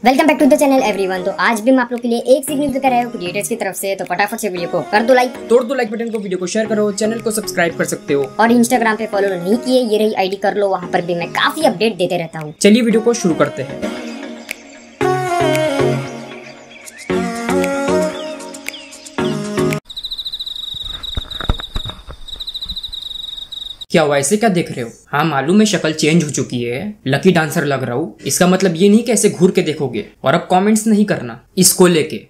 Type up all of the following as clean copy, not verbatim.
Welcome back to the channel everyone. तो आज भी मैं आप लोग के लिए एक सीख न्यूज़ लेकर आया हूं क्रिएटर्स की तरफ से। तो फटाफट से वीडियो को कर दो लाइक, तोड़ दो लाइक बटन को, वीडियो को शेयर करो, चैनल को सब्सक्राइब कर सकते हो और इंस्टाग्राम पे फॉलो नहीं किए ये रही आईडी कर लो, वहां पर भी मैं काफी अपडेट देते रहता हूँ। चलिए वीडियो को शुरू करते हैं। क्या हुआ, ऐसे क्या देख रहे हो? हाँ मालूम है शक्ल चेंज हो चुकी है, लकी डांसर लग रहा हूँ। इसका मतलब ये नहीं कि ऐसे घूर के देखोगे और अब कमेंट्स नहीं करना इसको लेके।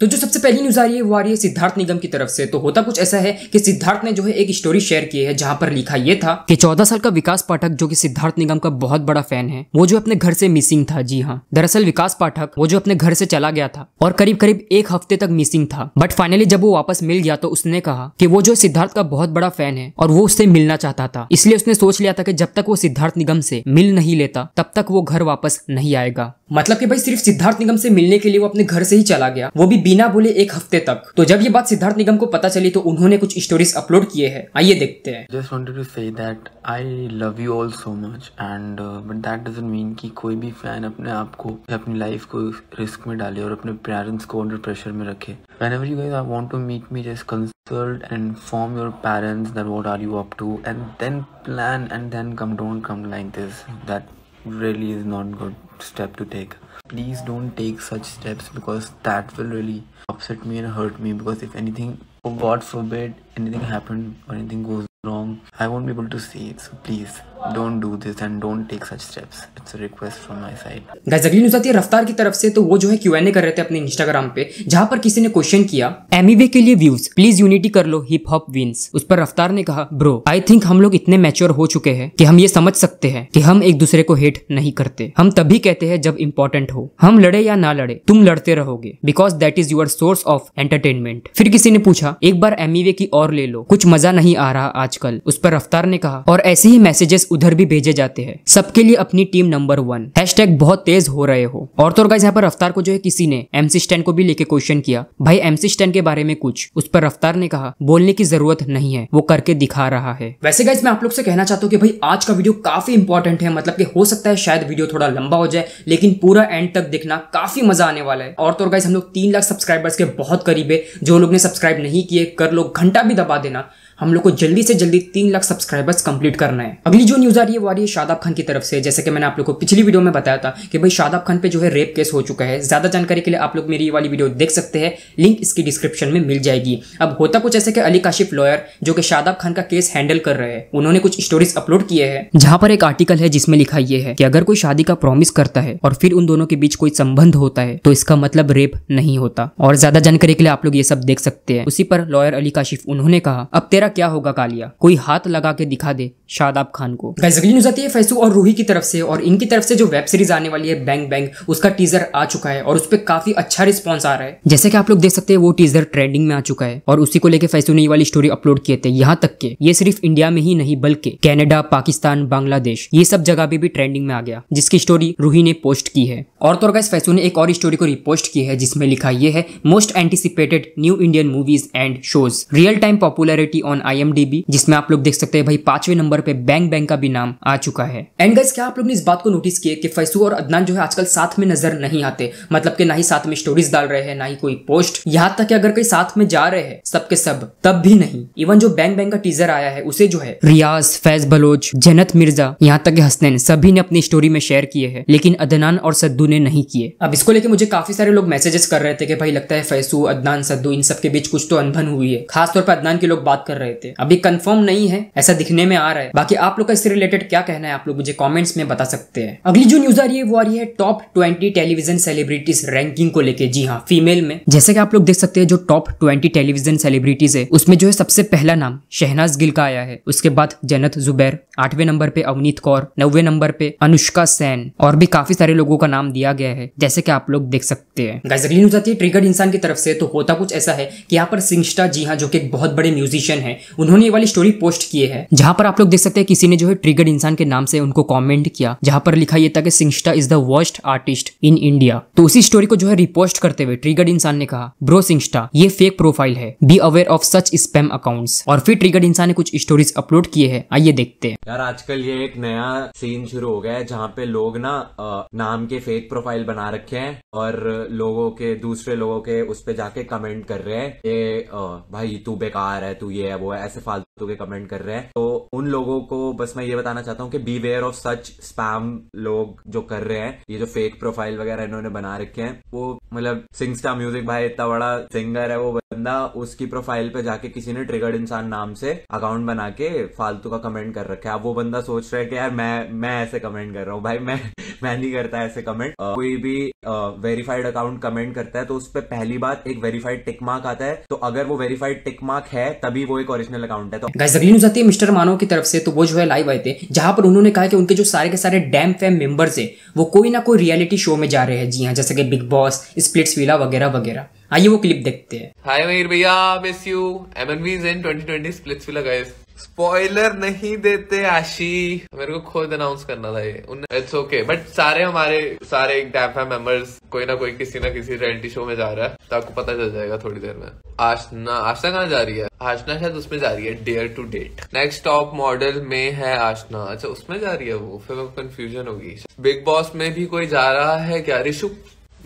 तो जो सबसे पहली न्यूज आ रही है वो आ रही है सिद्धार्थ निगम की तरफ से। तो होता कुछ ऐसा है कि सिद्धार्थ ने जो है एक स्टोरी शेयर की है जहां पर लिखा ये था कि 14 साल का विकास पाठक जो कि सिद्धार्थ निगम का बहुत बड़ा फैन है, वो जो अपने घर से मिसिंग था। जी हाँ, दरअसल विकास पाठक वो जो अपने घर से चला गया था और करीब करीब एक हफ्ते तक मिसिंग था। बट फाइनली जब वो वापस मिल गया तो उसने कहा कि वो जो सिद्धार्थ का बहुत बड़ा फैन है और वो उससे मिलना चाहता था। इसलिए उसने सोच लिया था कि जब तक वो सिद्धार्थ निगम से मिल नहीं लेता तब तक वो घर वापस नहीं आएगा। मतलब कि भाई सिर्फ सिद्धार्थ निगम से मिलने के लिए वो अपने घर से ही चला गया, वो भी बिना बोले एक हफ्ते तक। तो जब ये बात सिद्धार्थ निगम को पता चली तो उन्होंने कुछ स्टोरीज अपलोड किए हैं, आइए देखते हैं। Just wanted to say that I love you all so much and but that doesn't mean कि कोई भी फैन अपने आप को अपनी लाइफ को रिस्क में डाले और अपने पेरेंट्स को अंडर प्रेशर में रखे। Whenever you guys want to meet me, just consult and inform your parents that what are you up to and then plan and then come. Don't come like this. That really is not good step to take. Please don't take such steps because that will really upset me and hurt me, because if anything, oh God forbid, anything happened or anything goes wrong, I won't be able to see it. So please don't do this and don't take such steps. It's a request from my side. Guys अगली news आती है रफ्तार की तरफ से। तो वो जो है Q&A कर रहे थे अपने इंस्टाग्राम पे, जहां पर किसी ने क्वेश्चन किया एमिवे के लिए व्यूज प्लीज यूनिटी कर लो, हिप हॉप विंस। उस पर रफ्तार ने कहा ब्रो आई थिंक हम लोग इतने मैच्योर हो चुके हैं कि हम ये समझ सकते हैं कि हम एक दूसरे को हेट नहीं करते। हम तभी कहते हैं जब इंपॉर्टेंट हो। हम लड़े या ना लड़े तुम लड़ते रहोगे because that is your source of entertainment. फिर किसी ने पूछा एक बार एमिवे की और ले लो, कुछ मजा नहीं आ रहा आजकल। उस पर रफ्तार ने कहा और ऐसे ही मैसेजेस उधर भी भेजे जाते हैं, सबके लिए अपनी टीम नंबर 1 हैशटैग बहुत तेज हो रहे हो। और तो गाइस यहाँ पर रफ्तार को जो है किसी ने MC स्टैन को भी लेके क्वेश्चन किया, भाई MC स्टैन के बारे में कुछ। उस पर रफ्तार ने कहा बोलने की जरूरत नहीं है, वो करके दिखा रहा है। वैसे गाइस मैं आप लोग से कहना चाहता हूँ कि भाई आज का वीडियो काफी इंपॉर्टेंट है, मतलब कि हो सकता है शायद वीडियो थोड़ा लंबा हो जाए लेकिन पूरा एंड तक देखना, काफी मजा आने वाला है। और तो गाइस हम लोग 3 लाख सब्सक्राइबर्स के बहुत करीब है। जो लोग ने सब्सक्राइब नहीं किए कर लो, घंटा भी दबा देना, हम लोग को जल्दी से जल्दी 3 लाख सब्सक्राइबर्स कंप्लीट करना है। अगली जो न्यूज आ रही है वो आ रही है शादाब खान की तरफ से। जैसे कि मैंने आप लोग को पिछली वीडियो में बताया था कि भाई शादाब खान पे जो है रेप केस हो चुका है। ज्यादा जानकारी के लिए आप लोग मेरी ये वाली वीडियो देख सकते हैं, लिंक इसकी डिस्क्रिप्शन में मिल जाएगी। अब होता कुछ ऐसे कि अली काशिफ लॉयर जो कि शादाब खान का केस हैंडल कर रहे हैं, उन्होंने कुछ स्टोरीज अपलोड किए हैं जहां पर एक आर्टिकल है जिसमें लिखा ये है कि अगर कोई शादी का प्रॉमिस करता है और फिर उन दोनों के बीच कोई संबंध होता है तो इसका मतलब रेप नहीं होता। और ज्यादा जानकारी के लिए आप लोग ये सब देख सकते हैं। उसी पर लॉयर अली काशिफ उन्होंने कहा अब तेरा क्या होगा कालिया, कोई हाथ लगा के दिखा दे शादाब खान को। गाइस अगली न्यूज़ आती है फैसू और रूही की तरफ से। और इनकी तरफ से जो वेब सीरीज आने वाली है बैंग बैंग, उसका टीजर आ चुका है और उस पर काफी अच्छा रिस्पॉन्स आ रहा है। जैसे कि आप लोग देख सकते हैं वो टीजर ट्रेंडिंग में आ चुका है और उसी को लेकर फैसू ने ये वाली स्टोरी अपलोड किए थे। यहाँ तक के ये सिर्फ इंडिया में ही नहीं बल्कि कैनेडा, पाकिस्तान, बांग्लादेश, ये सब जगह भी ट्रेंडिंग में आ गया, जिसकी स्टोरी रूही ने पोस्ट की है। और तो गाइस फैसू ने एक और स्टोरी को रिपोस्ट की है जिसमें लिखा ये है most anticipated new Indian movies and shows, real time popularity on IMDb, जिसमें आप लोग देख सकते हैं भाई 5वें नंबर पे बैंग बैंग का भी नाम आ चुका है। एंड गाइस क्या आप लोग ने इस बात को नोटिस किया कि फैसू और अदनान जो है आजकल साथ में नजर नहीं आते, मतलब कि ना ही साथ में स्टोरीज डाल रहे हैं ना ही कोई पोस्ट, यहाँ तक कि अगर कहीं साथ में जा रहे हैं सबके सब तब भी नहीं। इवन जो बैंग बैंग का टीजर आया है उसे जो है रियाज, फैज बलोच, जन्नत मिर्जा, यहाँ तक कि हसनैन सभी ने अपनी स्टोरी में शेयर किए हैं, लेकिन अदनान और सद्दू ने नहीं किए। अब इसको लेके मुझे काफी सारे लोग मैसेजेस कर रहे थे कि भाई लगता है फैसू, अदनान, सद्दू इन सब के बीच कुछ तो अनबन हुई है। खासतौर पर अदनान के लोग बात कर रहे थे, अभी कंफर्म नहीं है, ऐसा दिखने में आ रहा है। बाकी आप लोग का इससे रिलेटेड क्या कहना है आप लोग मुझे कमेंट्स में बता सकते हैं। अगली जो न्यूज आ रही है वो आ रही है टॉप 20 टेलीविजन सेलिब्रिटीज रैंकिंग को लेके। जी हाँ, फीमेल में। जैसे कि आप लोग देख सकते हैं जो टॉप 20 टेलीविजन सेलिब्रिटीज है उसमें जो है सबसे पहला नाम शहनाज गिल का आया है, उसके बाद जन्नत जुबैर, 8वें नंबर पे अवनीत कौर, 9वें नंबर पे अनुष्का सेन, और भी काफी सारे लोगों का नाम दिया गया है जैसे कि आप लोग देख सकते हैं। गाइस अगली न्यूज आती है ट्रिगर्ड इंसान की तरफ से। तो होता कुछ ऐसा है कि यहाँ पर सिंगस्टा, जी हाँ, जो कि एक बहुत बड़े म्यूजिशियन है, हैं, उन्होंने ये वाली स्टोरी पोस्ट की है, जहां पर आप लोग देख सकते हैं किसी ने जो है ट्रिगर्ड इंसान के नाम से उनको कमेंट किया, जहां पर लिखा ये था कि सिंगस्टा is the worst artist in India. तो उसी स्टोरी को जो है रिपोस्ट करते हुए ट्रिगर्ड इंसान ने कहा, ब्रो सिंगस्टा ये फेक प्रोफाइल है, be aware of such spam accounts. और फिर ट्रिगर्ड इंसान ने कुछ स्टोरीज अपलोड किए हैं, आइए देखते हैं। यार आजकल ये एक नया सीन शुरू हो गया है जहाँ पे लोग ना नाम के फेक प्रोफाइल बना रखे हैं और लोगों के दूसरे लोगों के उस पे जाके कमेंट कर रहे हैं कि भाई तू बेकार है, तू ये है वो है, ऐसे फालतू के कमेंट कर रहे हैं। तो उन लोगों को बस मैं ये बताना चाहता हूँ कि beware of such spam लोग जो कर रहे हैं, ये जो फेक प्रोफाइल वगैरह इन्होंने बना रखे हैं, वो मतलब सिंगस्टा म्यूजिक भाई इतना बड़ा सिंगर है वो बंदा, उसकी प्रोफाइल पे जाके किसी ने ट्रिगर्ड इंसान नाम से अकाउंट बना के फालतू का कमेंट कर रखा है। अब वो बंदा सोच रहा है कि यार मैं ऐसे कमेंट कर रहा हूँ। भाई मैं नहीं करता ऐसे कमेंट। कोई भी वेरीफाइड अकाउंट कमेंट करता है तो उस पर पहली बात एक वेरीफाइड टिक मार्क आता है, तो अगर वो वेरीफाइड टिक मार्क है तभी वो एक ओरिजिनल अकाउंट है। तो गाइस अगली न्यूज़ आती है मिस्टर मानव की तरफ से। तो वो जो है लाइव आए थे, जहां पर उन्होंने कहा कि उनके जो सारे के सारे डैम फैम मेंबर्स है वो कोई ना कोई रियलिटी शो में जा रहे हैं। जी हाँ, जैसे कि बिग बॉस, स्प्लिट्सविला वगैरह वगैरह। आइए वो क्लिप देखते हैं। हाय महीर भैया, miss you. MNV is in 2020 Splitsvilla guys. Spoiler नहीं देते आशी, मेरे को खुद अनाउंस करना था ये। इट्स ओके, बट सारे डैम फैम मेंबर्स कोई ना कोई किसी रियलिटी शो में जा रहा है, तो आपको पता चल जाएगा थोड़ी देर में। आशना कहाँ जा रही है? आशना शायद उसमें जा रही है, dare to date. Next top model में है आशना। अच्छा उसमें जा रही है वो, फिर कंफ्यूजन होगी। बिग बॉस में भी कोई जा रहा है क्या? ऋषु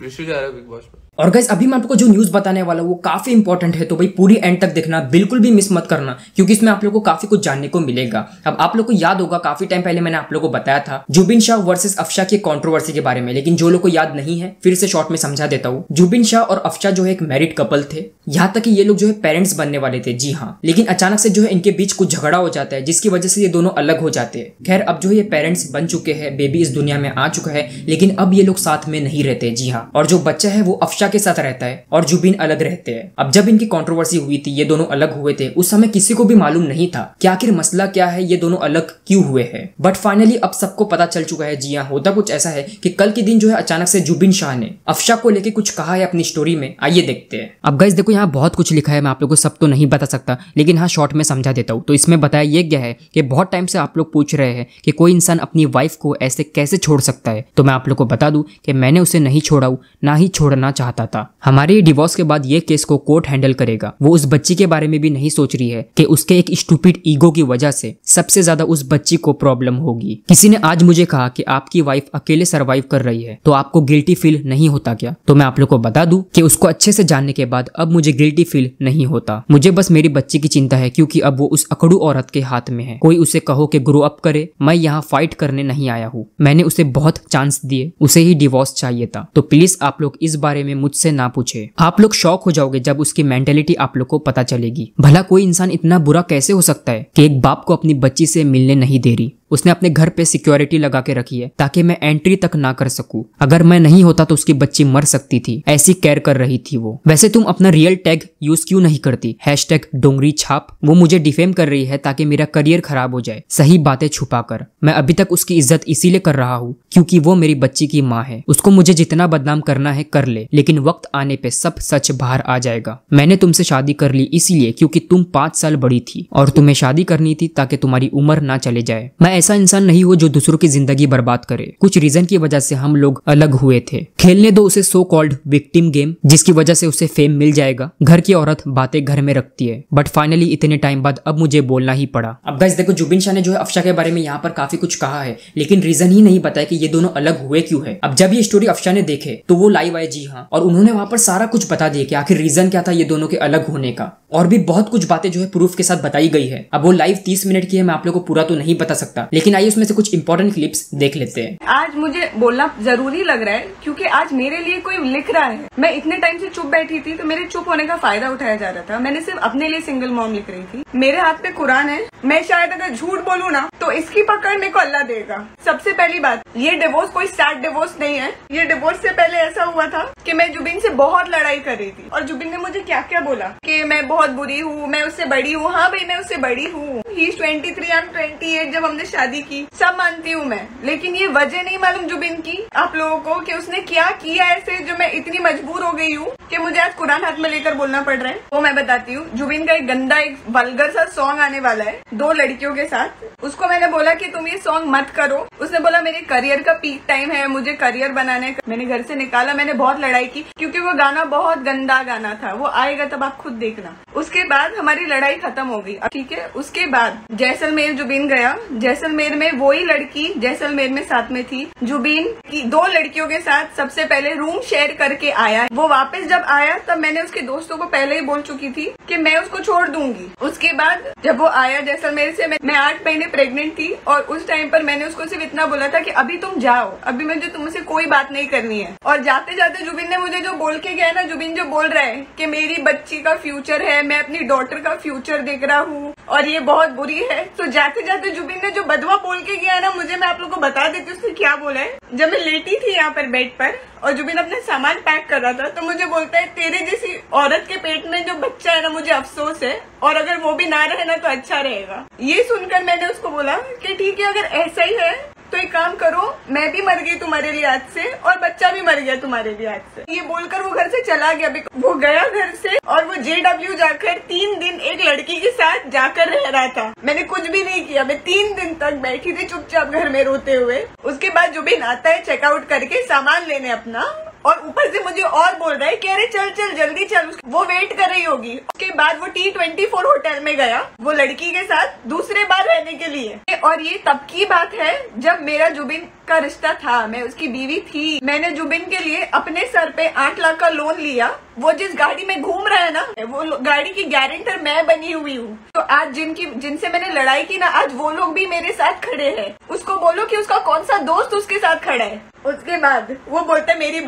जा रहा है बिग बॉस में। और गाइस अभी मैं आपको जो न्यूज बताने वाला हूँ वो काफी इंपॉर्टेंट है, तो भाई पूरी एंड तक देखना, बिल्कुल भी मिस मत करना, क्योंकि इसमें आप लोगों को काफी कुछ जानने को मिलेगा। अब आप लोग को याद होगा काफी टाइम पहले मैंने आप लोगों को बताया था जुबिन शाह वर्सेस अफशा की कंट्रोवर्सी के बारे में, लेकिन जो लोग को याद नहीं है फिर से शॉर्ट में समझा देता हूँ। जुबिन शाह और अफशा जो है एक मैरिड कपल थे, यहाँ तक कि ये लोग जो है पेरेंट्स बनने वाले थे। जी हाँ, लेकिन अचानक से जो है इनके बीच कुछ झगड़ा हो जाता है, जिसकी वजह से ये दोनों अलग हो जाते हैं। खैर अब जो है ये पेरेंट्स बन चुके हैं, बेबी इस दुनिया में आ चुका है, लेकिन अब ये लोग साथ में नहीं रहते। जी हाँ, और जो बच्चा है वो अफशा के साथ रहता है और जुबिन अलग रहते हैं। अब जब इनकी कंट्रोवर्सी हुई थी, ये दोनों अलग हुए थे, उस समय किसी को भी मालूम नहीं था कि आखिर मसला क्या है, ये दोनों अलग क्यों हुए हैं। बट फाइनली अब सबको पता चल चुका है। जी हाँ, होता कुछ ऐसा है कि कल के दिन जो है अचानक से जुबिन शाह ने अफशा को लेके कुछ कहा है अपनी स्टोरी में, आइए देखते हैं। अब गाइस देखो यहाँ बहुत कुछ लिखा है, मैं आप लोगों को सब तो नहीं बता सकता, लेकिन हाँ शॉर्ट में समझा देता हूँ। तो इसमें बताया ये गया है कि बहुत टाइम से आप लोग पूछ रहे हैं कि कोई इंसान अपनी वाइफ को ऐसे कैसे छोड़ सकता है। तो मैं आप लोग को बता दूं कि मैंने उसे नहीं छोड़ा हूं, ना ही छोड़ना चाहता था। हमारे डिवोर्स के बाद ये केस को कोर्ट हैंडल करेगा। वो उस बच्ची के बारे में भी नहीं सोच रही है कि उसके एक स्टूपिड ईगो की वजह से सबसे ज्यादा उस बच्ची को प्रॉब्लम होगी। किसी ने आज मुझे कहा कि आपकी वाइफ अकेले सरवाइव कर रही है, तो आपको गिल्टी फील नहीं होता क्या? तो मैं आप लोग को बता दूं कि उसको अच्छे से जानने के बाद अब मुझे गिल्टी फील नहीं होता। मुझे बस मेरी बच्ची की चिंता है, क्योंकि अब वो उस अकड़ू औरत के हाथ में है। कोई उसे कहो कि ग्रो अप करे, मैं यहाँ फाइट करने नहीं आया हूँ। मैंने उसे बहुत चांस दिए, उसे ही डिवोर्स चाहिए था। तो प्लीज आप लोग इस बारे में मुझसे ना पूछे। आप लोग शॉक हो जाओगे जब उसकी मेंटेलिटी आप लोग को पता चलेगी। भला कोई इंसान इतना बुरा कैसे हो सकता है कि एक बाप को अपनी बच्ची से मिलने नहीं दे रही। उसने अपने घर पे सिक्योरिटी लगा के रखी है ताकि मैं एंट्री तक ना कर सकूं। अगर मैं नहीं होता तो उसकी बच्ची मर सकती थी, ऐसी केयर कर रही थी वो। वैसे तुम अपना रियल टैग यूज क्यों नहीं करती, हैशटैग डोंगरी छाप? वो मुझे डिफेम कर रही है ताकि मेरा करियर खराब हो जाए, सही बातें छुपा कर। मैं अभी तक उसकी इज्जत इसीलिए कर रहा हूँ क्योंकि वो मेरी बच्ची की माँ है। उसको मुझे जितना बदनाम करना है कर ले, लेकिन वक्त आने पे सब सच बाहर आ जाएगा। मैंने तुमसे शादी कर ली इसलिए क्योंकि तुम 5 साल बड़ी थी और तुम्हें शादी करनी थी ताकि तुम्हारी उम्र ना चले जाए। मैं ऐसा इंसान नहीं हूँ जो दूसरों की जिंदगी बर्बाद करे। कुछ रीजन की वजह से हम लोग अलग हुए थे। खेलने दो उसे सो कॉल्ड विक्टिम गेम, जिसकी वजह से उसे फेम मिल जाएगा। घर की औरत बातें घर में रखती है, बट फाइनली इतने टाइम बाद अब मुझे बोलना ही पड़ा। अब गाइस देखो जुबिन शाह ने जो है अफशा के बारे में यहाँ पर काफी कुछ कहा है, लेकिन रीजन ही नहीं बताया कि ये दोनों अलग हुए क्यों है। अब जब ये स्टोरी अफशा ने देखे तो वो लाइव आए, जी हाँ, और उन्होंने वहां पर सारा कुछ बता दिया कि आखिर रीजन क्या था ये दोनों के अलग होने का, और भी बहुत कुछ बातें जो है प्रूफ के साथ बताई गई है। अब वो लाइव 30 मिनट की है, मैं आप लोग को पूरा तो नहीं बता सकता, लेकिन आइए उसमें से कुछ इंपॉर्टेंट क्लिप्स देख लेते हैं। आज मुझे बोलना जरूरी लग रहा है क्योंकि आज मेरे लिए कोई लिख रहा है। मैं इतने टाइम से चुप बैठी थी तो मेरे चुप होने का फायदा उठाया जा रहा था। मैंने सिर्फ अपने लिए सिंगल मॉम लिख रही थी। मेरे हाथ में कुरान है, मैं शायद अगर झूठ बोलूँ ना तो इसकी पकड़ मेरे को अल्लाह देगा। सबसे पहली बात, ये डिवोर्स कोई सैड डिवोर्स नहीं है। ये डिवोर्स से पहले ऐसा हुआ था कि मैं जुबिन से बहुत लड़ाई कर रही थी और जुबिन ने मुझे क्या क्या बोला कि मैं बहुत बुरी हूँ, मैं उससे बड़ी हूँ। हाँ भाई मैं उससे बड़ी हूँ, ही 23 आई एम 28 जब हमने शादी की, सब मानती हूँ मैं, लेकिन ये वजह नहीं मालूम जुबिन की आप लोगों को कि उसने क्या किया ऐसे जो मैं इतनी मजबूर हो गई हूँ कि मुझे आज कुरान हाथ में लेकर बोलना पड़ रहा है। वो मैं बताती हूँ। जुबिन का एक गंदा एक वल्गर सा सॉन्ग आने वाला है 2 लड़कियों के साथ। उसको मैंने बोला कि तुम ये सॉन्ग मत करो। उसने बोला मेरे करियर का पीक टाइम है, मुझे करियर बनाने का। मैंने घर से निकाला, मैंने बहुत लड़ाई की क्योंकि वो गाना बहुत गंदा गाना था। वो आएगा तब आप खुद देखना। उसके बाद हमारी लड़ाई खत्म हो गई, ठीक है। उसके बाद जैसलमेर जुबिन गया। जैसलमेर में वही लड़की जैसलमेर में साथ में थी जुबिन की 2 लड़कियों के साथ सबसे पहले रूम शेयर करके आया। वो वापस जब आया तब मैंने उसके दोस्तों को पहले ही बोल चुकी थी कि मैं उसको छोड़ दूंगी। उसके बाद जब वो आया जैसलमेर से, मैं 8 महीने प्रेग्नेंट थी और उस टाइम पर मैंने उसको सिर्फ इतना बोला था कि अभी तुम जाओ, अभी मुझे तुमसे कोई बात नहीं करनी है। और जाते जाते जुबिन ने मुझे जो बोल के गया ना, जुबिन जो बोल रहा है कि मेरी बच्ची का फ्यूचर है, मैं अपनी डॉटर का फ्यूचर देख रहा हूँ और ये बहुत बुरी है। तो जाते जाते जुबिन ने जो बदवा बोल के गया ना मुझे, मैं आप लोग को बता देती हूँ उसने क्या बोला है। जब मैं लेटी थी यहाँ पर बेड पर और जुबिन अपने सामान पैक कर रहा था तो मुझे बोलता है तेरे जैसी औरत के पेट में जो बच्चा है ना मुझे अफसोस है, और अगर वो भी ना रहे ना तो अच्छा रहेगा। ये सुनकर मैंने उसको बोला कि ठीक है, अगर ऐसा ही है तो एक काम करो, मैं भी मर गई तुम्हारे लिए आज से और बच्चा भी मर गया तुम्हारे लिए आज से। ये बोलकर वो घर से चला गया। वो गया घर से और वो JW जाकर 3 दिन एक लड़की के साथ जाकर रह रहा था। मैंने कुछ भी नहीं किया, मैं 3 दिन तक बैठी थी चुपचाप घर में रोते हुए। उसके बाद जुबिन आता है चेकआउट करके सामान लेने अपना, और ऊपर से मुझे और बोल रहा है कि अरे चल चल जल्दी चल, वो वेट कर रही होगी। उसके बाद वो T24 होटल में गया वो लड़की के साथ दूसरे बार रहने के लिए। और ये तब की बात है जब मेरा जुबिन का रिश्ता था, मैं उसकी बीवी थी। मैंने जुबिन के लिए अपने सर पे 8 लाख का लोन लिया। वो जिस गाड़ी में घूम रहा है ना, वो गाड़ी की गारंटर मैं बनी हुई हूँ। तो आज जिनसे मैंने लड़ाई की ना, आज वो लोग भी मेरे साथ खड़े हैं। उसको बोलो कि उसका कौन सा दोस्त उसके साथ खड़ा है। उसके बाद वो बोलता है मेरी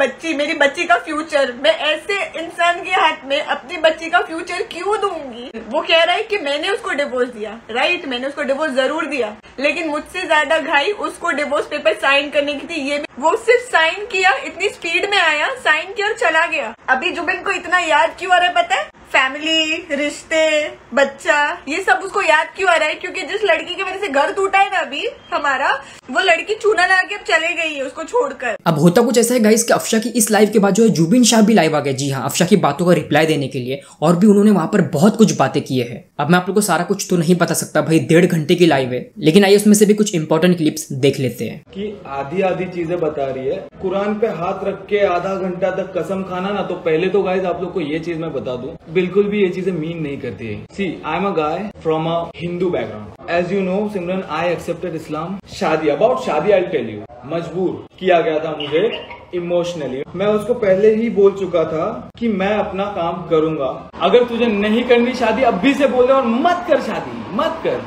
बच्ची का फ्यूचर, मैं ऐसे इंसान के हाथ में अपनी बच्ची का फ्यूचर क्यों दूंगी। वो कह रहा है कि मैंने उसको डिवोर्स दिया। राइट, मैंने उसको डिवोर्स जरूर दिया, लेकिन मुझसे ज्यादा घाई उसको डिवोर्स पेपर साइन करने की थी। ये वो सिर्फ साइन किया, इतनी स्पीड में आया, साइन किया और चला गया। अभी जुबिन को इतना याद क्यों आ रहा है पता है? फैमिली, रिश्ते, बच्चा, ये सब उसको याद क्यों आ रहा है? क्योंकि जिस लड़की की वजह से घर टूटा है ना अभी हमारा, वो लड़की चूना लगा के अब चले गई है उसको छोड़कर। अब होता कुछ ऐसा है गाइस कि अफशा की इस लाइव के बाद जो है जुबिन शाह भी लाइव आ गए। जी हाँ, अफशा की बातों का रिप्लाई देने के लिए, और भी उन्होंने वहां पर बहुत कुछ बातें की है। अब मैं आप लोग को सारा कुछ तो नहीं बता सकता भाई, 1.5 घंटे की लाइव है, लेकिन आइए उसमें से भी कुछ इंपॉर्टेंट क्लिप्स देख लेते हैं। कि आधी चीजें बता रही है। कुरान पे हाथ रख के आधा घंटा तक कसम खाना ना, तो पहले तो गाइस आप लोग को ये चीज मैं बता दूं, बिल्कुल भी ये चीजें मीन नहीं करती है। See I am a guy from a Hindu background. As you know Simran, I accepted Islam. Shaadi, about शादी आई टेल यू, मजबूर किया गया था मुझे इमोशनली। मैं उसको पहले ही बोल चुका था कि मैं अपना काम करूंगा। अगर तुझे नहीं करनी शादी अभी से बोल दे और मत कर शादी, मत कर,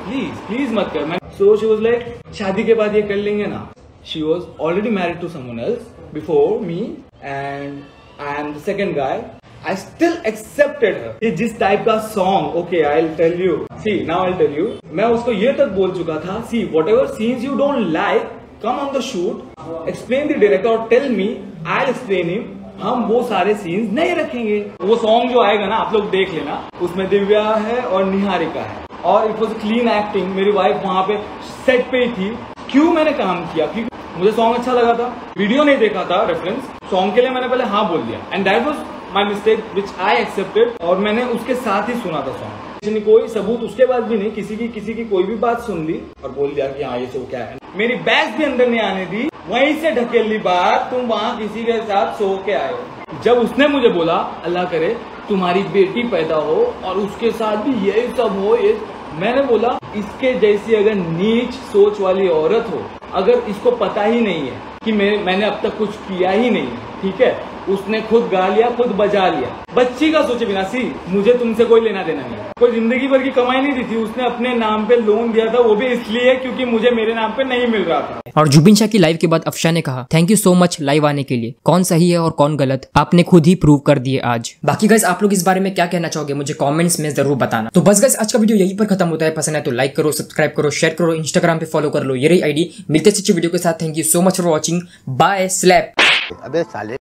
प्लीज मत कर। सो शी वाज लाइक शादी के बाद ये कर लेंगे ना। She was already married to someone else before me and I am the second guy. I still accepted her. ये जिस टाइप का song, okay, I'll tell you. See, now I'll tell you. मैं उसको ये तक बोल चुका था, see, whatever scenes you don't like, come on the shoot, explain the director or tell me, I'll explain him. हम वो सारे सीन्स नहीं रखेंगे। वो सॉन्ग जो आएगा ना आप लोग देख लेना, उसमें दिव्या है और निहारिका है, और इट वॉज क्लीन एक्टिंग। मेरी वाइफ वहां पे सेट पे ही थी। क्यों मैंने काम किया? क्योंकि मुझे सॉन्ग अच्छा लगा था, वीडियो नहीं देखा था रेफरेंस सॉन्ग के लिए, मैंने पहले हाँ बोल दिया, and that was my mistake which I accepted. और मैंने उसके साथ ही सुना था सॉन्ग, कोई सबूत उसके बाद भी नहीं, किसी की कोई भी बात सुन ली और बोल दिया कि हाँ ये सो क्या है। मेरी बैग भी अंदर नहीं आने दी, वहीं से ढकेल ली बात, तुम वहां किसी के साथ सो के आए हो। जब उसने मुझे बोला अल्लाह करे तुम्हारी बेटी पैदा हो और उसके साथ भी यही सब हो, ये मैंने बोला इसके जैसी अगर नीच सोच वाली औरत हो, अगर इसको पता ही नहीं है कि मैंने अब तक कुछ किया ही नहीं है, ठीक है, उसने खुद गा लिया, खुद बजा लिया, बच्ची का सोचे बिना। सी मुझे तुमसे कोई लेना देना नहीं, कोई जिंदगी भर की कमाई नहीं दी थी। उसने अपने नाम पे लोन दिया था, वो भी इसलिए क्योंकि मुझे मेरे नाम पे नहीं मिल रहा था। और जुबिन शाह की लाइव के बाद अफशा ने कहा thank you so much live आने के लिए, कौन सही है और कौन गलत आपने खुद ही प्रूव कर दिए आज। बाकी गाइस आप लोग इस बारे में क्या कहना चाहोगे मुझे कमेंट्स में जरूर बताना। तो बस गाइस आज का वीडियो यहीं पर खत्म होता है। पसंद है तो लाइक करो, सब्सक्राइब करो, शेयर करो, इंस्टाग्राम पे फॉलो कर लो, ये रही आईडी। मिलते हैं वीडियो के साथ। Thank you so much for watching, bye, slap. अबे साले।